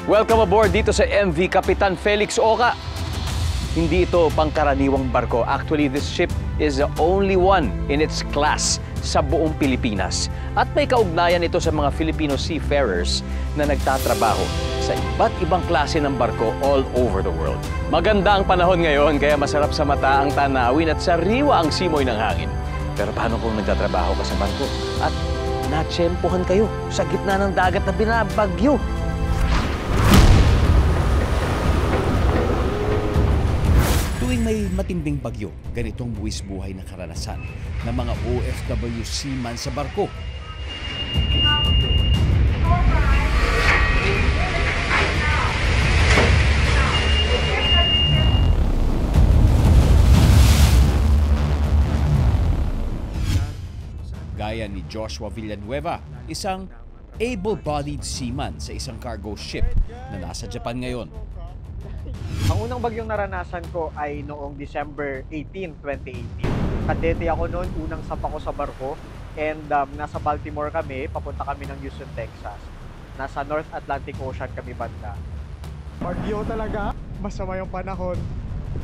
Welcome aboard dito sa MV Kapitan Felix Oca. Hindi ito pangkaraniwang barko. Actually, this ship is the only one in its class sa buong Pilipinas. At may kaugnayan ito sa mga Filipino seafarers na nagtatrabaho sa iba't ibang klase ng barko all over the world. Maganda ang panahon ngayon, kaya masarap sa mata ang tanawin at sariwa ang simoy ng hangin. Pero paano kung nagtatrabaho ka sa barko at natsyempohan kayo sa gitna ng dagat na binabagyo? Tuwing may matinding bagyo, ganitong buwis buhay na karanasan ng mga OFW seaman sa barko. Gaya ni Joshua Villanueva, isang able-bodied seaman sa isang cargo ship na nasa Japan ngayon. Ang unang bagyong naranasan ko ay noong December 18, 2018. Kadete ako noon, unang sapa ko sa barko, and nasa Baltimore kami, papunta kami ng Houston, Texas. Nasa North Atlantic Ocean kami banda. Bagyo talaga, masama yung panahon,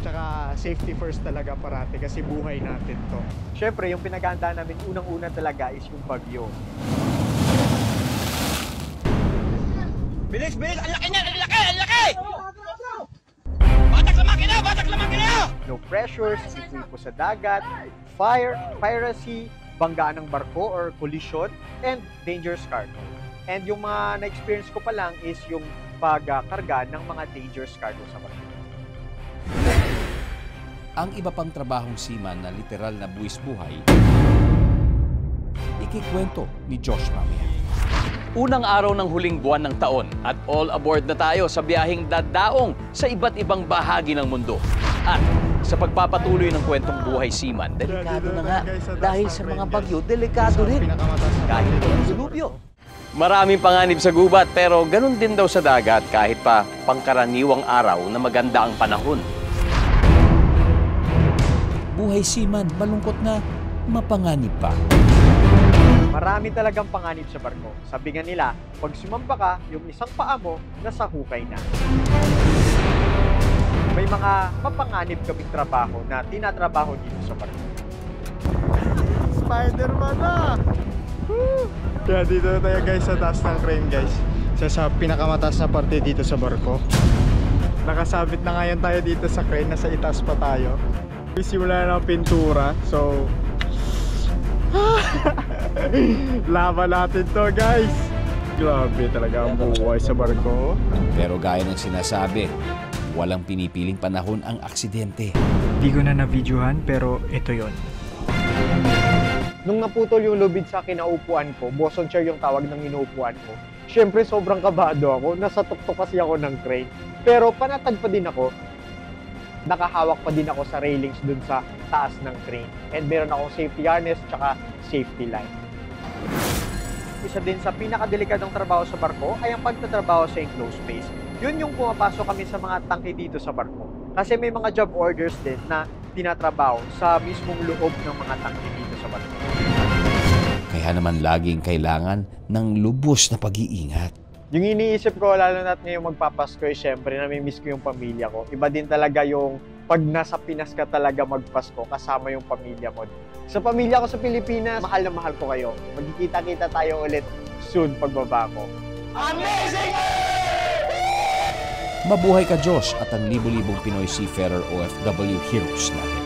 tsaka safety first talaga parati kasi buhay natin to. Siyempre, yung pinaghandaan namin unang-una talaga is yung bagyo. Bilis! Bilis! Ang laki niya! Ang laki! Ang laki! Batak na makina! Batak na makina! No pressures, po sa dagat, fire, piracy, banggaan ng barko or collision, and dangerous cargo. And yung mga na-experience ko pa lang is yung pagkarga ng mga dangerous cargo sa barko. Ang iba pang trabahong seaman na literal na buwis buhay, ikikwento ni Josh mamaya. Unang araw ng huling buwan ng taon at all aboard na tayo sa biyaheng dadaong sa iba't ibang bahagi ng mundo. At sa pagpapatuloy ng kwentong buhay seaman, delikado na nga. Dahil sa mga bagyo, delikado rin. Kahit ang dilubyo. Maraming panganib sa gubat, pero ganun din daw sa dagat kahit pa pangkaraniwang araw na maganda ang panahon. Buhay seaman, malungkot na mapanganib pa. Marami talagang panganib sa barko. Sabi nga nila, pag sumamba ka, yung isang paa mo, nasa hukay na. May mga mapanganib kaming trabaho na tinatrabaho dito sa barko. Spider-Man na! Woo! Kaya dito tayo guys sa taas ng crane guys. Sa pinakamataas na parte dito sa barko. Nakasabit na ngayon tayo dito sa crane, nasa itaas pa tayo. Simula na ng pintura, so laban natin to guys. Grabe talaga ang buhay sa barko. Pero gaya ng sinasabi, walang pinipiling panahon ang aksidente. Hindi ko na na-videohan pero ito yon. Nung naputol yung lubid sa kinaupuan ko, boson chair yung tawag ng inuupuan ko. Siyempre sobrang kabado ako, nasa tuktok kasi ako ng crane. Pero panatag pa din ako. Nakahawak pa din ako sa railings dun sa taas ng crane. And meron akong safety harness tsaka safety line. Isa din sa pinakadelikadong trabaho sa barko ay ang pagtatrabaho sa enclosed space. Yun yung pumapasok kami sa mga tangke dito sa barko. Kasi may mga job orders din na tinatrabaho sa mismong loob ng mga tangke dito sa barko. Kaya naman laging kailangan ng lubos na pag-iingat. Yung iniisip ko, lalo na't ngayong magpapasko, syempre, namimiss ko yung pamilya ko. Iba din talaga yung pag nasa Pinas ka talaga magpasko, kasama yung pamilya mo. Sa pamilya ko sa Pilipinas, mahal na mahal ko kayo. Magkikita-kita tayo ulit soon pagbaba ko. Amazing! Mabuhay ka, Josh, at ang libo-libong Pinoy seafarer OFW heroes natin.